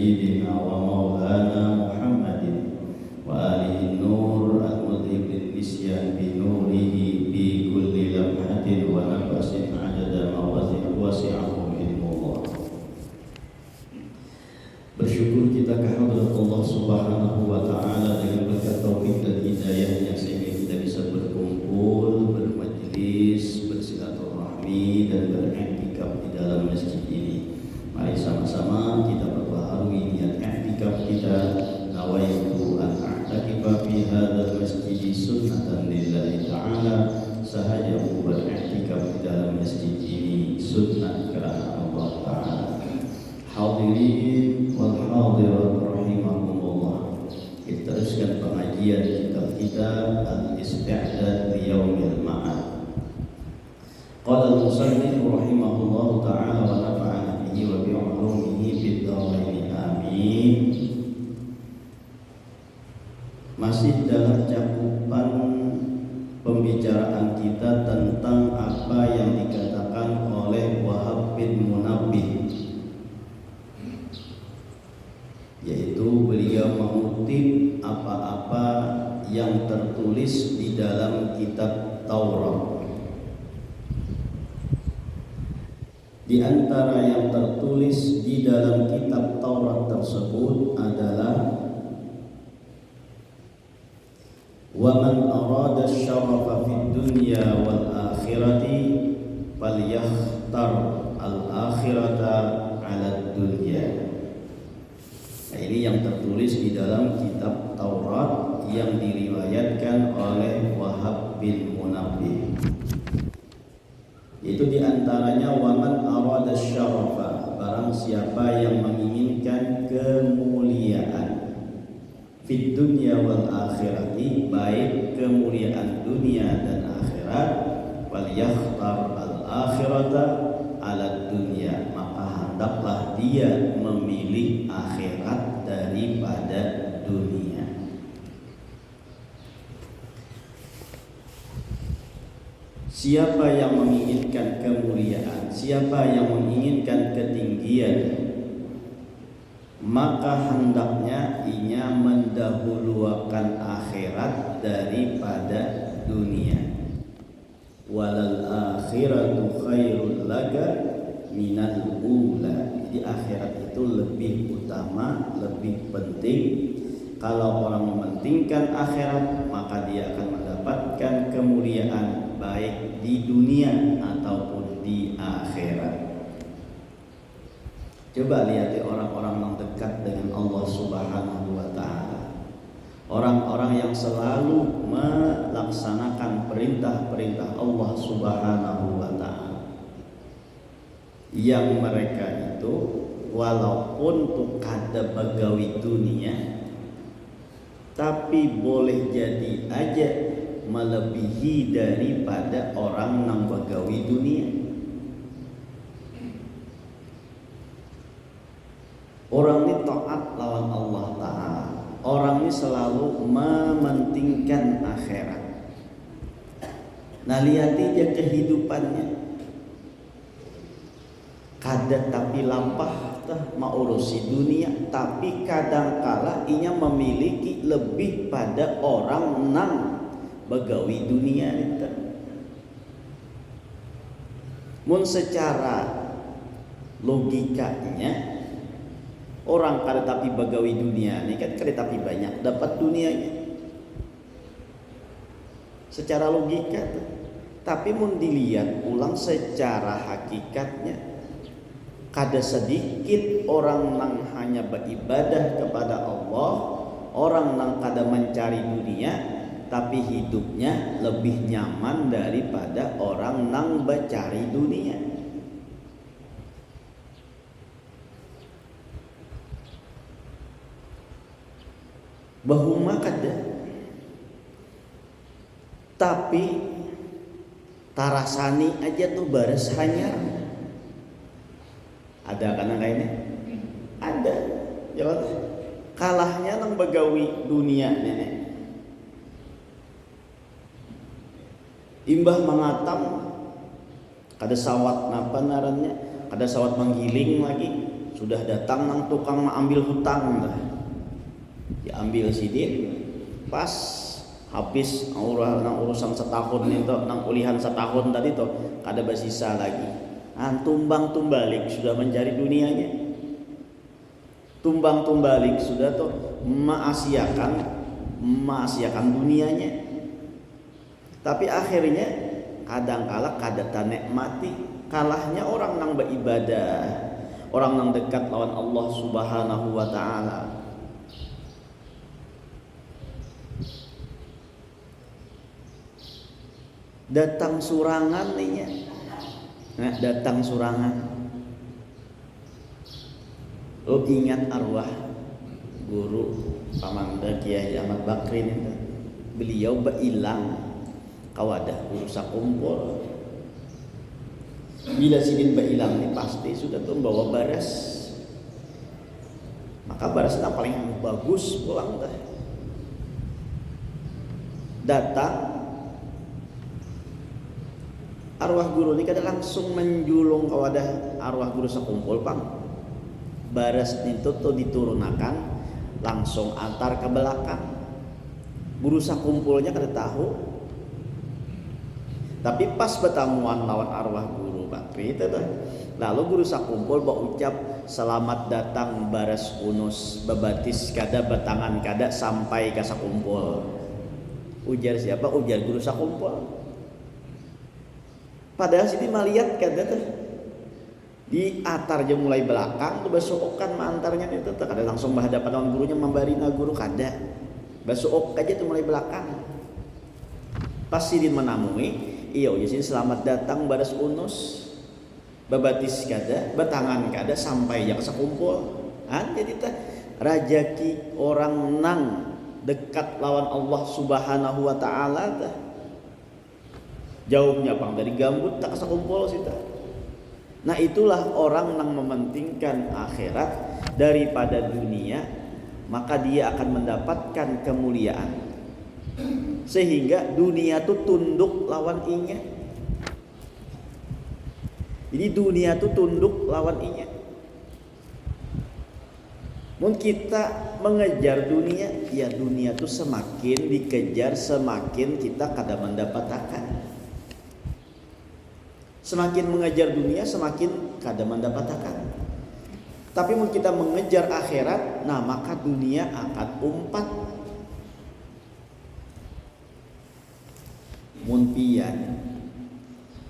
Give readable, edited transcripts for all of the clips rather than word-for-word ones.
سيدنا ومولانا محمد وآله النور المذهب للنسيان بنوره في كل لمحة ونفس عدد ما وسعه علم الله. Bersyukur kita kehadirat Allah Subhanahu wa taala dengan berkat taufik dan hidayahnya sehingga kita bisa berkumpul, bermajlis, bersilaturahmi dan beriktikaf di dalam masjid ini. Mari sama-sama kita perbaharui niat iktikaf kita. Nawaitu an a'takifa fi hadzal masjid sunnatan lillahi ta'ala. Sahaja beriktikaf di dalam masjid ini sunnah kerana Allah Ta'ala. Hadirin wal hadirat rahimahumullah. Kita teruskan pengajian kitab kita Al-Isti'dad li Yaumil Ma'ad. Qala al-musannif rahimahullah ta'ala wa nafa'ana bihi wa bi 'ulumihi fid dharain amin. Masih dalam cakupan pembicaraan kita tentang apa yang dikatakan oleh Wahab bin Munabbih, yaitu beliau mengutip apa-apa yang tertulis di dalam kitab Taurat. Di antara yang tertulis di dalam kitab Taurat tersebut adalah wa man arada asy-syarafa fid dunya wal akhirati falyakhtar al-akhirata 'ala ad-dunya. Nah, ini yang tertulis di dalam kitab Taurat yang diriwayatkan oleh Wahab bin Munabbih. Itu diantaranya waman arada syarafa, barang siapa yang menginginkan kemuliaan fid dunya wal akhirati, baik kemuliaan dunia dan akhirat, wal yakhtar al akhirata ala dunya, maka hendaklah dia memilih akhirat daripada dunia. Siapa yang menginginkan kemuliaan, siapa yang menginginkan ketinggian, maka hendaknya ia mendahulukan akhirat daripada dunia. Walal akhiratu khairul laka minal ula. Jadi akhirat itu lebih utama, lebih penting. Kalau orang mementingkan akhirat, maka dia akan mendapatkan kemuliaan baik di dunia ataupun di akhirat. Coba lihat orang-orang yang dekat dengan Allah Subhanahu wa ta'ala, orang-orang yang selalu melaksanakan perintah-perintah Allah Subhanahu wa ta'ala, yang mereka itu walaupun tuh kada begawi dunia, tapi boleh jadi aja melebihi daripada orang yang begawi dunia. Orang ini taat lawan Allah Ta'ala, orang ini selalu mementingkan akhirat. Nah, lihat aja kehidupannya, kada tapi lampah mau urusi dunia, tapi kadangkala inya memiliki lebih pada orang nang begawi dunia itu. Mun secara logikanya, orang kada tapi begawi dunia ini kan kada tapi banyak dapat dunianya secara logika tuh. Tapi mun dilihat ulang secara hakikatnya, kada sedikit orang yang hanya beribadah kepada Allah, orang yang kada mencari dunia, tapi hidupnya lebih nyaman daripada orang yang mencari dunia. Bahuma kada, tapi tarasani aja tuh bares hanyar. Ada kan lainnya? Ada. Jawab. Kalahnya nang begawi dunia nenek. Imbah mangatam kada sawat napa narannya, kada sawat manggiling lagi, sudah datang nang tukang ambil hutang dah. Diambil sidik pas habis urusan setahun itu nang ulihan setahun tadi tuh kada bersisa lagi. Tumbang tumbalik sudah mencari dunianya. Tumbang tumbalik sudah tuh maasiakan dunianya. Tapi akhirnya kadang-kala kada tanikmati kalahnya orang nang beribadah, orang nang dekat lawan Allah Subhanahu wa taala. Datang surangan nih, datang surangan. Lo ingat arwah guru Pamanda Kiai Ahmad Bakrin itu, beliau berilang kawadah guru sakumpul. Bila sidin berilang nih pasti sudah tuh bawa baras, maka barasnya paling bagus pulang dah. Datang arwah guru ini kada langsung menjulung kawadah arwah guru sakumpul pang. Baras itu tuh diturunakan langsung antar ke belakang. Guru sakumpulnya kada tahu. Tapi pas pertemuan lawan arwah guru Bakri itu tuh, lalu guru sakumpul berucap selamat datang baras unus bebatis kada betangan kada sampai ke sakumpul. Ujar siapa? Ujar guru sakumpul. Padahal sini melihat kada tuh di atarnya mulai belakang tuh basuokan mantarnya itu tuh kada langsung berhadapan dengan gurunya membarina guru kada. Basuok aja tuh mulai belakang. Pas sidin menamui, iya ujar sini selamat datang baras unus bebatis kada betangan kada sampai yang sekumpul. Jadi teh rajaki orang nang dekat lawan Allah Subhanahu wa taala teh jauhnya pang dari gambut tak sekumpul sita. Nah itulah orang yang mementingkan akhirat daripada dunia, maka dia akan mendapatkan kemuliaan. Sehingga dunia itu tunduk lawan inya. Jadi dunia itu tunduk lawan inya. Mungkin kita mengejar dunia, ya dunia itu semakin dikejar semakin kita kada mendapatkan. Semakin mengejar dunia semakin kada mendapatkan. Tapi mun kita mengejar akhirat, nah maka dunia akan umpat. Mun pian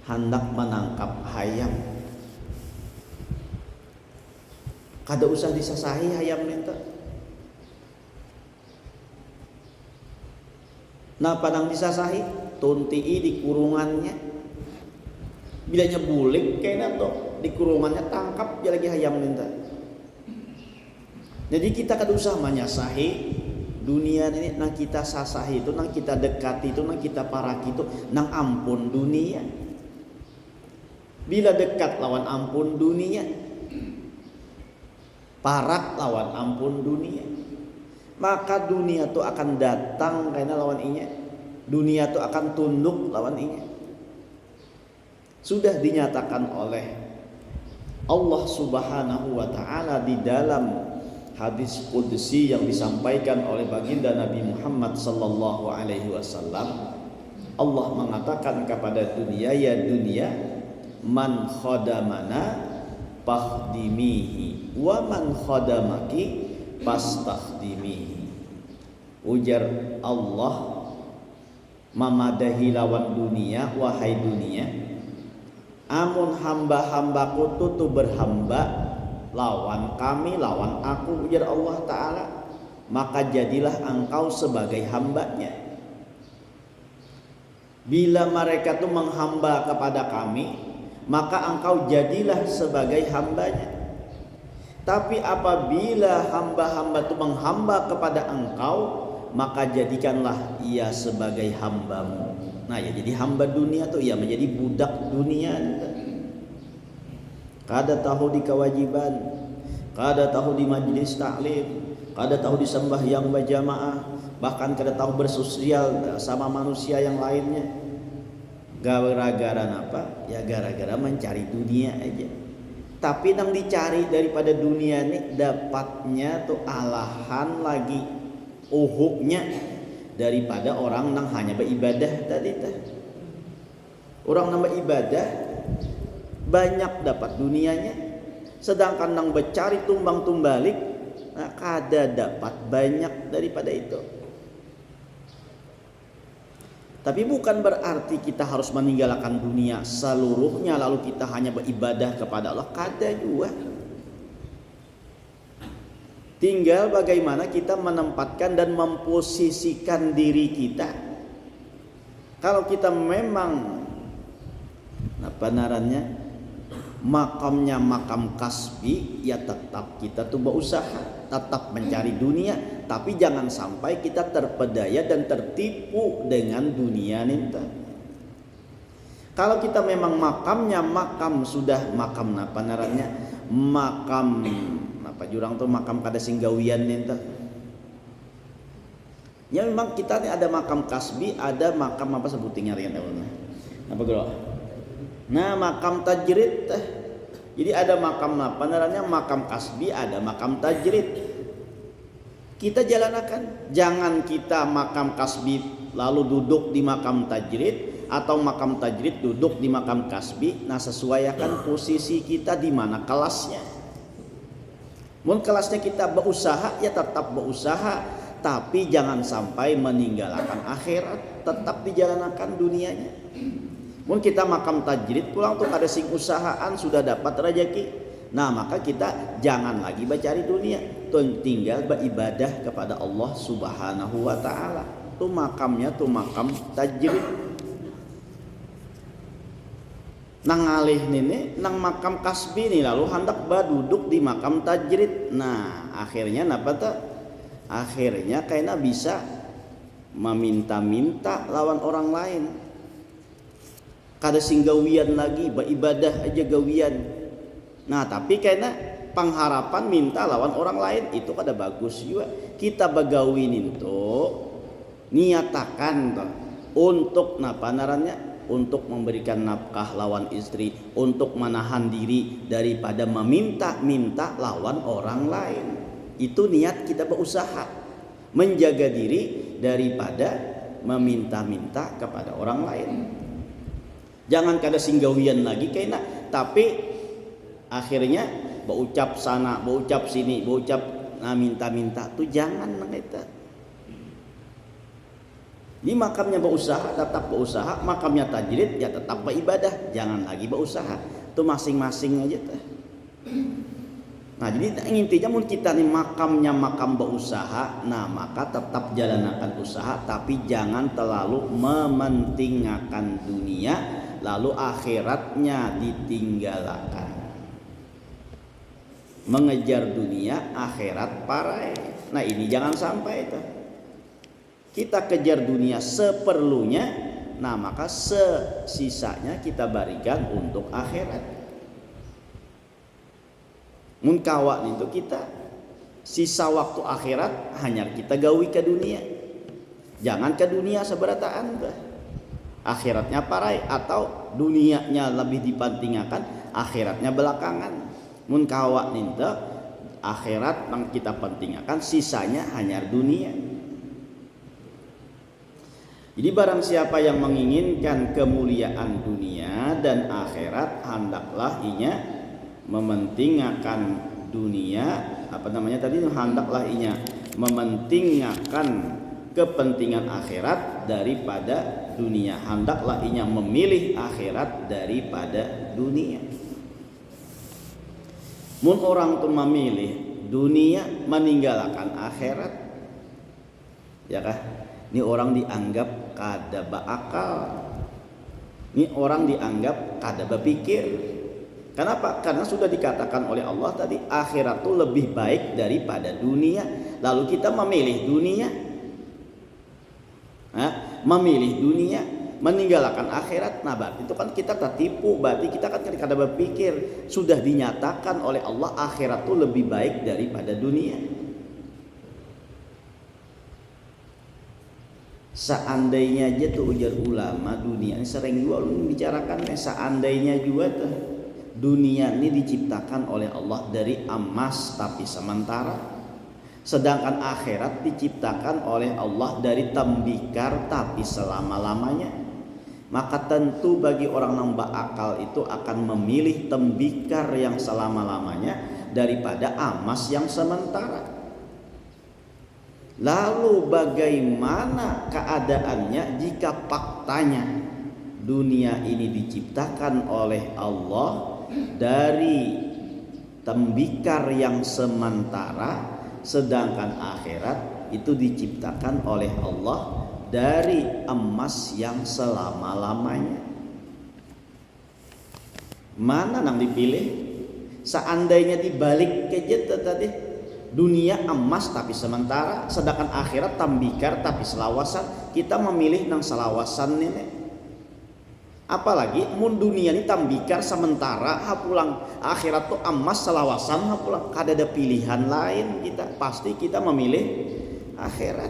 hendak menangkap hayam, kada usah disasahi hayam minta. Nah padang disasahi, tuntii di kurungannya. Bilanya bulik kayaknya tuh di kurungannya tangkap dia lagi hayam minta. Jadi kita kada usah menyasahi dunia ini, nang kita sasahi itu, nang kita dekati itu, nang kita paraki itu, nang ampun dunia. Bila dekat lawan ampun dunia, parak lawan ampun dunia, maka dunia itu akan datang karena lawan inya. Dunia itu akan tunduk lawan inya. Sudah dinyatakan oleh Allah Subhanahu wa taala di dalam hadis qudsi yang disampaikan oleh baginda Nabi Muhammad sallallahu alaihi wasallam. Allah mengatakan kepada dunia, ya dunia, man khadamana fakhdimihi wa man khadamaki fastakhdimihi. Ujar Allah memadahi lawan dunia, wahai dunia, amun hamba-hambaku tuh berhamba lawan kami, lawan aku, ujar Allah Ta'ala, maka jadilah engkau sebagai hambanya. Bila mereka tuh menghamba kepada kami, maka engkau jadilah sebagai hambanya. Tapi apabila hamba-hamba itu menghamba kepada engkau, maka jadikanlah ia sebagai hambamu. Nah ya, jadi hamba dunia tuh ya menjadi budak dunia. Kada tahu di kewajiban, kada tahu di majlis taklim, kada tahu di sembahyang berjamaah, bahkan kada tahu bersosial sama manusia yang lainnya. Gara-gara apa? Ya gara-gara mencari dunia aja. Tapi yang dicari daripada dunia ini dapatnya tuh alahan lagi uhuknya daripada orang yang hanya beribadah tadi teh. Orang yang beribadah banyak dapat dunianya, sedangkan yang bercari tumbang tumbalik nah kada dapat banyak daripada itu. Tapi bukan berarti kita harus meninggalkan dunia seluruhnya lalu kita hanya beribadah kepada Allah, kada juga. Tinggal bagaimana kita menempatkan dan memposisikan diri kita. Kalau kita memang apa narannya makamnya makam kasbi, ya tetap kita tuh berusaha, tetap mencari dunia, tapi jangan sampai kita terpedaya dan tertipu dengan dunia ninta. Kalau kita memang makamnya makam sudah makam apa narannya makam apa jurang tuh makam kada singgawian ninta. Ya memang kita nih ada makam kasbi, ada makam apa sebutingnya rian apa bro? Nah makam tajrid jadi ada makam apa namanya makam kasbi, ada makam tajrid. Kita jalankan, jangan kita makam kasbi lalu duduk di makam tajrid atau makam tajrid duduk di makam kasbi. Nah sesuaikan posisi kita di mana kelasnya. Mun kelasnya kita berusaha ya tetap berusaha, tapi jangan sampai meninggalkan akhirat, tetap dijalankan dunianya. Mun kita makam tajrid pulang tuh ada sing usahaan sudah dapat rezeki. Nah maka kita jangan lagi mencari dunia, tinggal beribadah kepada Allah Subhanahu wa taala. Tuh makamnya tuh makam tajrid. Nang alih nini nang makam kasbi nih lalu hendak duduk di makam tajrid. Nah akhirnya napa tuh? Akhirnya kayaknya bisa meminta-minta lawan orang lain. Kada singgawian lagi beribadah aja gawian. Nah tapi kayaknya pengharapan minta lawan orang lain itu kada bagus juga. Kita bagawin itu niatakan toh, untuk napa narannya untuk memberikan nafkah lawan istri, untuk menahan diri daripada meminta-minta lawan orang lain. Itu niat kita berusaha menjaga diri daripada meminta-minta kepada orang lain. Jangan kada singgawian lagi kayaknya, tapi akhirnya berucap sana, berucap sini, berucap minta-minta tuh jangan kita. Di makamnya berusaha, tetap berusaha, makamnya tajrid ya tetap beribadah, jangan lagi berusaha. Itu masing-masing aja tuh. Nah jadi intinya mun kita nih makamnya makam berusaha, nah maka tetap jalankan usaha, tapi jangan terlalu mementingkan dunia lalu akhiratnya ditinggalkan. Mengejar dunia, akhirat parai. Nah ini jangan sampai itu. Kita kejar dunia seperlunya, nah maka sesisanya kita berikan untuk akhirat. Mun kawan itu kita sisa waktu akhirat hanya kita gawi ke dunia. Jangan ke dunia seberataan tuh. Akhiratnya parai atau dunianya lebih dipentingkan, akhiratnya belakangan. Mun kawan itu akhirat yang kita pentingkan, sisanya hanya dunia. Jadi barang siapa yang menginginkan kemuliaan dunia dan akhirat, hendaklah inya mementingkan dunia, apa namanya tadi, hendaklah inya mementingkan kepentingan akhirat daripada dunia. Hendaklah inya memilih akhirat daripada dunia. Mun orang tuh memilih dunia meninggalkan akhirat, ya kah? Ini orang dianggap kada berakal. Ini orang dianggap kada berpikir. Kenapa? Karena sudah dikatakan oleh Allah tadi akhirat itu lebih baik daripada dunia. Lalu kita memilih dunia, memilih dunia, meninggalkan akhirat. Nah berarti itu kan kita tertipu. Berarti kita kan kada berpikir. Sudah dinyatakan oleh Allah akhirat itu lebih baik daripada dunia. Seandainya aja tuh ujar ulama dunia ini sering juga bicarakan seandainya juga tuh Dunia ini diciptakan oleh Allah dari emas tapi sementara, sedangkan akhirat diciptakan oleh Allah dari tembikar tapi selama-lamanya. Maka tentu bagi orang yang berakal itu akan memilih tembikar yang selama-lamanya daripada emas yang sementara. Lalu bagaimana keadaannya jika faktanya dunia ini diciptakan oleh Allah dari tembikar yang sementara, sedangkan akhirat itu diciptakan oleh Allah dari emas yang selama-lamanya? Mana yang dipilih? Seandainya dibalik aja tadi, dunia emas tapi sementara, sedangkan akhirat tembikar tapi selawasan, kita memilih nang selawasan ini. Apalagi mun dunia ini tembikar sementara, hapulang akhirat tuh emas selawasan, hapulang kada ada pilihan lain, kita pasti kita memilih akhirat.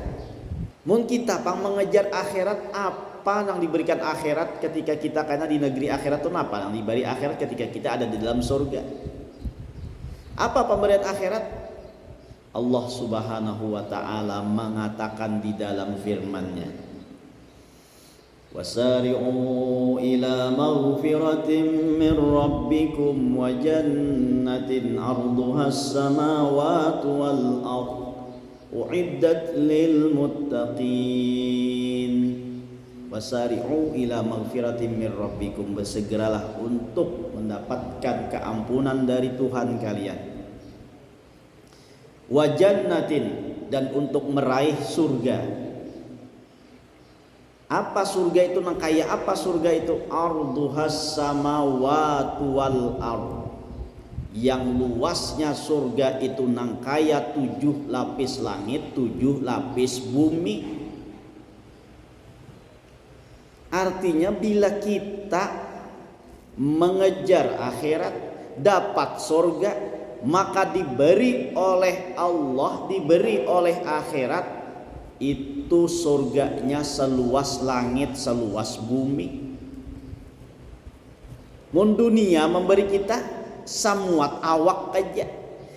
Mun kita pang mengejar akhirat, apa yang diberikan akhirat ketika kita karena di negeri akhirat itu apa yang diberi akhirat ketika kita ada di dalam surga? Apa pemberian akhirat? Allah Subhanahu wa taala mengatakan di dalam firman-Nya, وَسَارِعُوا إِلَى مَغْفِرَةٍ مِّن رَّبِّكُمْ وَجَنَّةٍ عَرْضُهَا السَّمَاوَاتُ وَالْأَرْضُ أُعِدَّتْ لِلْمُتَّقِينَ. وَسَارِعُوا إِلَى مَغْفِرَةٍ مِّن رَّبِّكُمْ, bersegeralah untuk mendapatkan keampunan dari Tuhan kalian. وَجَنَّةٍ, dan untuk meraih surga. Apa surga itu? Nang kaya apa surga itu? Arduhas samawati wal ard, yang luasnya surga itu nang kaya 7 lapis langit, 7 lapis bumi. Artinya bila kita mengejar akhirat, dapat surga, maka diberi oleh Allah, diberi oleh akhirat itu surganya seluas langit, seluas bumi. Mun dunia memberi kita samuat awak aja,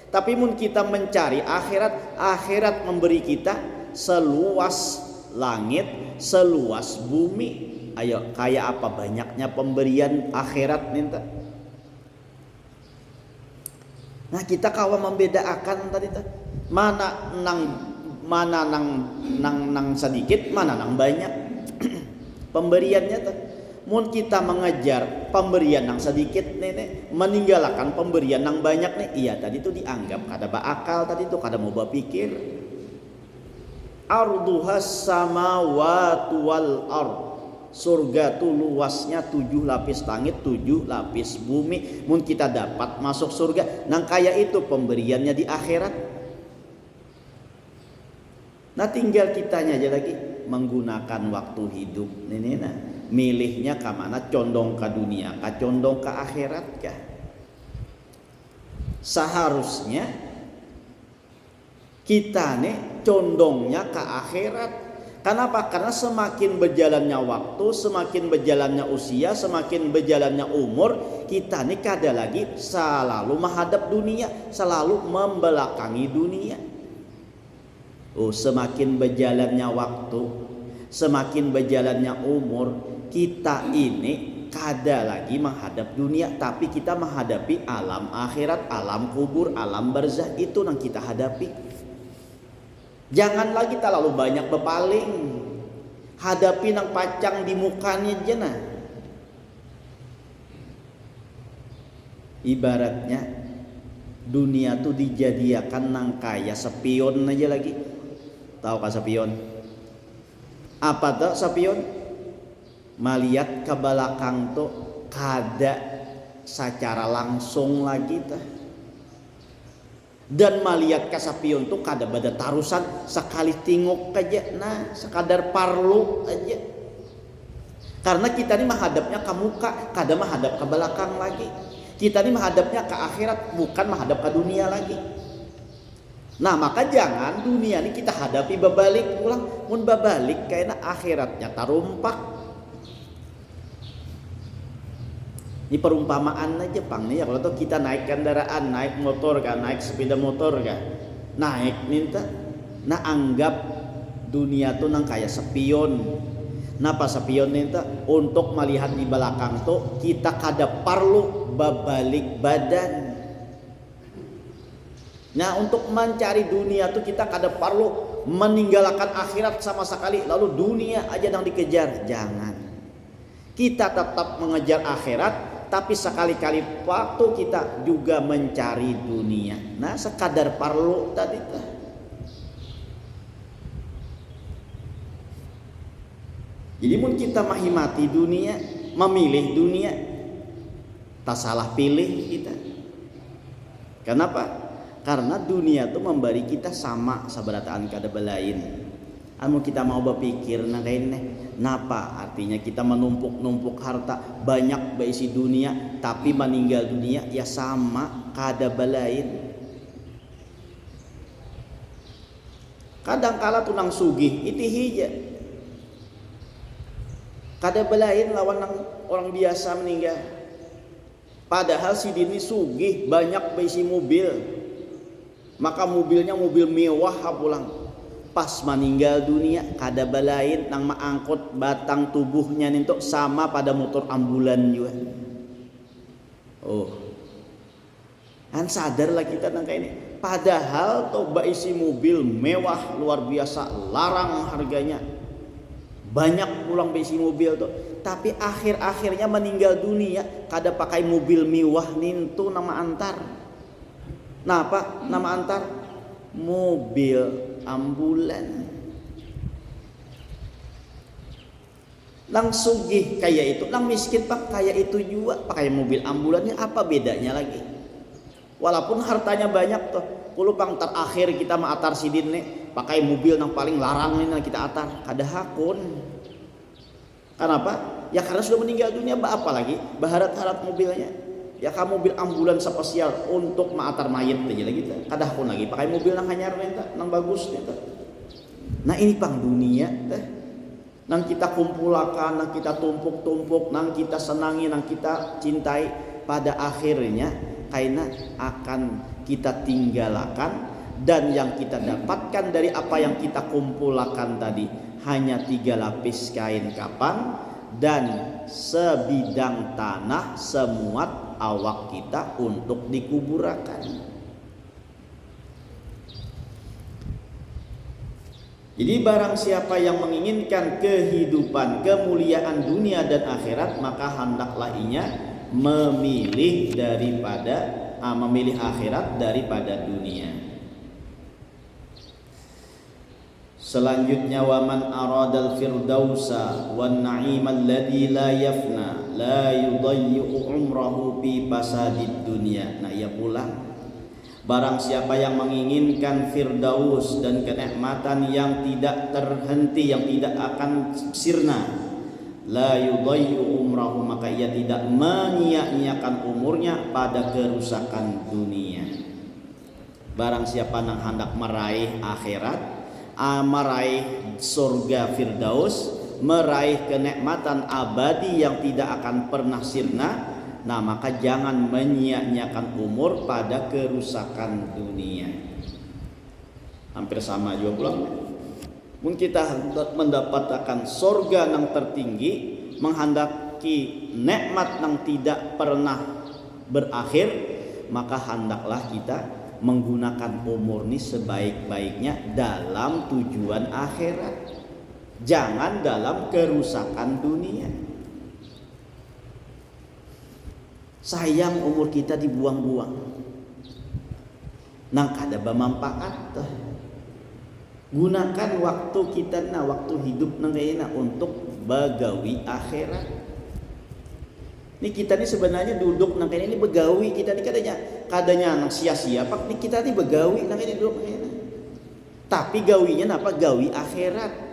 tapi mun kita mencari akhirat, akhirat memberi kita seluas langit, seluas bumi. Ayo, kayak apa banyaknya pemberian akhirat minta. Nah, kita kawan membedakan tadi mana nang sedikit, mana nang banyak pemberiannya tuh. Mun kita mengejar pemberian nang sedikit nih, meninggalkan pemberian nang banyak nih, iya tadi tuh dianggap kada berakal, tadi tuh kada mau berpikir. Arduhas samawati wal ard, surga tuh luasnya 7 lapis langit, 7 lapis bumi. Mun kita dapat masuk surga, nang kaya itu pemberiannya di akhirat. Nah, tinggal kitanya aja lagi menggunakan waktu hidup ini, nah milihnya ke mana, condong ke dunia kah, condong ke akhirat kah? Seharusnya kita nih condongnya ke akhirat. Kenapa? Karena semakin berjalannya waktu, semakin berjalannya usia, semakin berjalannya umur, kita nih kada lagi selalu menghadap dunia, selalu membelakangi dunia. Oh, semakin berjalannya waktu, semakin berjalannya umur, kita ini kada lagi menghadap dunia, tapi kita menghadapi alam akhirat, alam kubur, alam barzah, itu yang kita hadapi. Jangan lagi terlalu banyak berpaling, hadapi nang pacang di mukanya aja nah. Ibaratnya dunia tuh dijadikan nang kaya spion aja lagi. Tahu kah spion? Apa tuh spion? Melihat ke belakang tuh kada secara langsung lagi tuh. Dan melihat ke spion tuh kada bada tarusan, sekali tengok aja, nah sekadar parlu aja. Karena kita ini menghadapnya ke muka, kada menghadap ke belakang lagi. Kita ini menghadapnya ke akhirat, bukan menghadap ke dunia lagi. Nah, maka jangan dunia ini kita hadapi berbalik pulang, mun berbalik kayaknya akhiratnya tarumpak. Ini perumpamaan aja Jepang nih ya, kalau tuh kita naik kendaraan, naik motor kan, naik sepeda motor kan, naik minta, nah anggap dunia tuh nang kayak spion. Napa spion minta untuk melihat di belakang tuh kita kada perlu babalik badan. Nah untuk mencari dunia tuh kita kada perlu meninggalkan akhirat sama sekali, lalu dunia aja yang dikejar, jangan. Kita tetap mengejar akhirat, tapi sekali-kali waktu kita juga mencari dunia. Nah sekadar perlu tadi tuh. Jadi mun kita menghimati dunia, memilih dunia, tak salah pilih kita. Kenapa? Karena dunia itu memberi kita sama sabarataan kada belain. Anu kita mau berpikir nah kayak ini, napa artinya kita menumpuk-numpuk harta banyak berisi dunia, tapi meninggal dunia ya sama kada belain. Kadang kala tunang sugih itu hija, kada belain lawan orang biasa meninggal. Padahal si dini sugih banyak berisi mobil, maka mobilnya mobil mewah pulang. Pas meninggal dunia kada balain nang maangkut batang tubuhnya nintok sama pada motor ambulan juga. Oh, kan sadar lah kita nang kayak ini. Padahal toba isi mobil mewah luar biasa, larang harganya, banyak pulang isi mobil tuh. Tapi akhirnya meninggal dunia kada pakai mobil mewah nintu nama antar. Nah apa nama antar? Mobil ambulan. Lang sugih kayak itu, lang miskin pak kayak itu juga pakai mobil ambulannya, apa bedanya lagi? Walaupun hartanya banyak tuh, kulo pang terakhir kita maatar sidin nih pakai mobil yang paling larang nih kita atar, kada hakun. Kenapa? Ya karena sudah meninggal dunia, apa lagi? Baharat-harat mobilnya. Ya kamu mobil ambulan spesial untuk maatar mayat aja lagi, kada hakun lagi pakai mobil nang hanyar nang bagus nih. Nah ini pang dunia teh, nang kita kumpulakan, nang kita tumpuk-tumpuk, nang kita senangi, nang kita cintai, pada akhirnya kaina akan kita tinggalkan, dan yang kita dapatkan dari apa yang kita kumpulkan tadi hanya 3 lapis kain kapan dan sebidang tanah semuat awak kita untuk dikuburakan. Jadi barang siapa yang menginginkan kehidupan, kemuliaan dunia dan akhirat, maka hendaklah ia memilih akhirat daripada dunia. Selanjutnya waman aradal firdausa wan na'imal ladzi la yafna la yudayyi'u umrahu fi fasadid dunya. Nah ia pulang, barang siapa yang menginginkan firdaus dan kenikmatan yang tidak terhenti, yang tidak akan sirna, la yudayyi'u umrahu, maka ia tidak menyia-nyiakan umurnya pada kerusakan dunia. Barang siapa yang hendak meraih akhirat, meraih surga firdaus, meraih kenikmatan abadi yang tidak akan pernah sirna, nah maka jangan menyia-nyiakan umur pada kerusakan dunia. Hampir sama juga pulang. Mungkin kita mendapatkan surga yang tertinggi, menghendaki nikmat yang tidak pernah berakhir, maka hendaklah kita menggunakan umur ini sebaik-baiknya dalam tujuan akhirat, jangan dalam kerusakan dunia. Sayang umur kita dibuang-buang nang kada bermanfaat. Gunakan waktu kita waktu hidup nang untuk bagawi akhirat. Ini kita nih sebenarnya duduk nang ini begawi, kita nih kadanya nang sia-sia pak nih kita nih begawi nang ini duduk ini. Tapi gawinya apa? Gawi akhirat.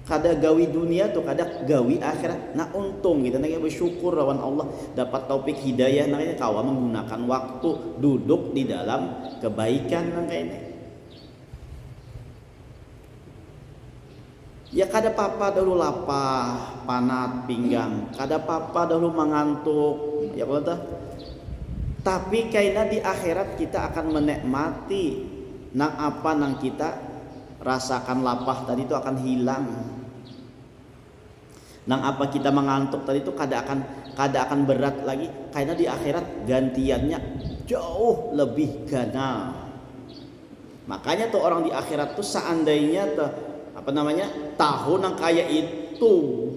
Kada gawi dunia tuh, kada gawi akhirat. Nah untung kita nih bersyukur lawan Allah dapat taufik hidayah nang ini kawa menggunakan waktu duduk di dalam kebaikan nang ini. Ya kada papa dahulu lapar, panat pinggang, kada papa dahulu mengantuk, ya betul. Tapi kayaknya di akhirat kita akan menikmati nang apa nang kita rasakan lapar tadi itu akan hilang. Nang apa kita mengantuk tadi itu kada akan berat lagi. Kayaknya di akhirat gantiannya jauh lebih ganal. Makanya tuh orang di akhirat tuh seandainya tuh tahu nang kayak itu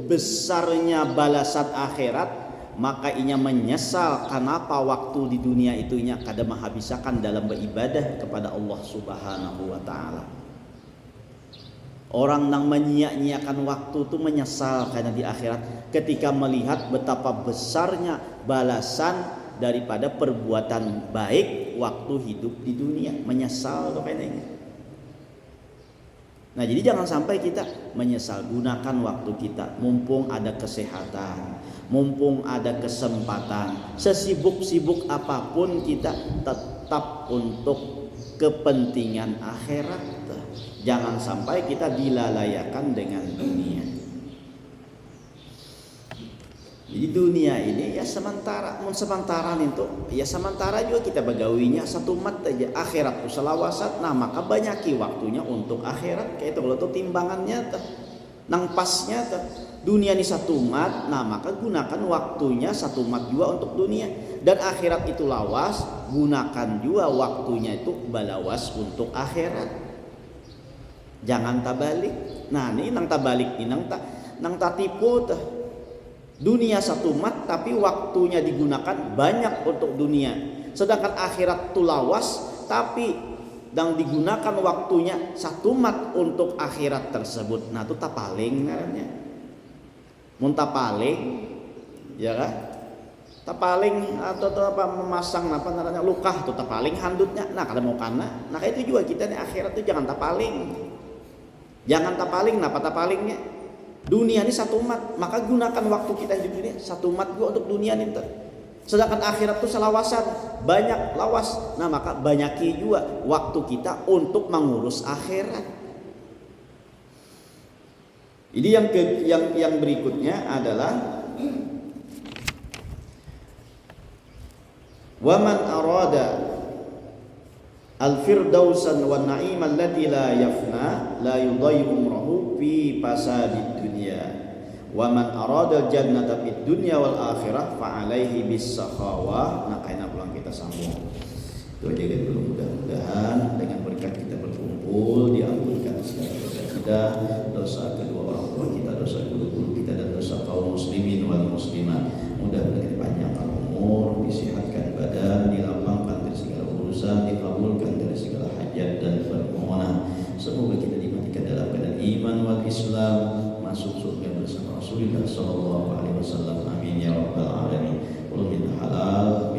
besarnya balasan akhirat, maka inya menyesal kenapa waktu di dunia itu inya kada menghabiskan dalam beribadah kepada Allah Subhanahu wa taala. Orang yang menyia-nyiakan waktu itu menyesal karena di akhirat ketika melihat betapa besarnya balasan daripada perbuatan baik waktu hidup di dunia, menyesal tuh kayaknya. Nah, jadi jangan sampai kita menyesal. Gunakan waktu kita mumpung ada kesehatan, mumpung ada kesempatan. Sesibuk-sibuk apapun kita tetap untuk kepentingan akhirat. Jangan sampai kita dilalayakan dengan dunia. Jadi dunia ini ya sementara itu ya sementara juga kita begawinya satu mat aja. Akhirat itu selawasat, nah maka banyaki waktunya untuk akhirat. Kayak itu kalau tuh timbangannya tuh nang pasnya tuh dunia ini satu mat, nah maka gunakan waktunya satu mat juga untuk dunia. Dan akhirat itu lawas, gunakan juga waktunya itu balawas untuk akhirat. Jangan tabalik. Nah ini nang tabalik ini nang tipu tuh. Dunia satu mat tapi waktunya digunakan banyak untuk dunia. Sedangkan akhirat itu lawas tapi yang digunakan waktunya satu mat untuk akhirat tersebut. Nah itu tapaling namanya. Mun tapaling ya kan? Tapaling atau apa memasang apa namanya lukah tuh tapaling handutnya. Nah kalau mau kana, nah itu juga kita nih akhirat itu jangan tapaling. Jangan tapaling, napa tapalingnya? Dunia ini satu umat, maka gunakan waktu kita hidup ini satu umat juga untuk dunia ini. Sedangkan akhirat itu selawasan, banyak lawas. Nah maka banyaki juga waktu kita untuk mengurus akhirat. Ini yang berikutnya adalah waman arada al-firdausan wa na'im allati la yafna la yudayyu umrahu fi fasadid dunya wa man arada al-jannata fid dunya wal akhirah fa alaihi bis sakhawah. Nah kaina pulang kita sambung itu aja dulu. Mudah-mudahan dengan berkat kita berkumpul diampunkan segala dosa kita, dosa kedua orang tua kita, dosa guru-guru kita dan dosa kaum muslimin wal muslimat. Mudah-mudahan panjang umur, disehatkan badan, dilapangkan dari segala urusan, dikabulkan dari segala hajat dan permohonan. Semoga kita dimatikan dalam keadaan iman wal Islam, masuk surga bersama Rasulullah sallallahu alaihi wasallam. Amin ya rabbal alamin. Qul halal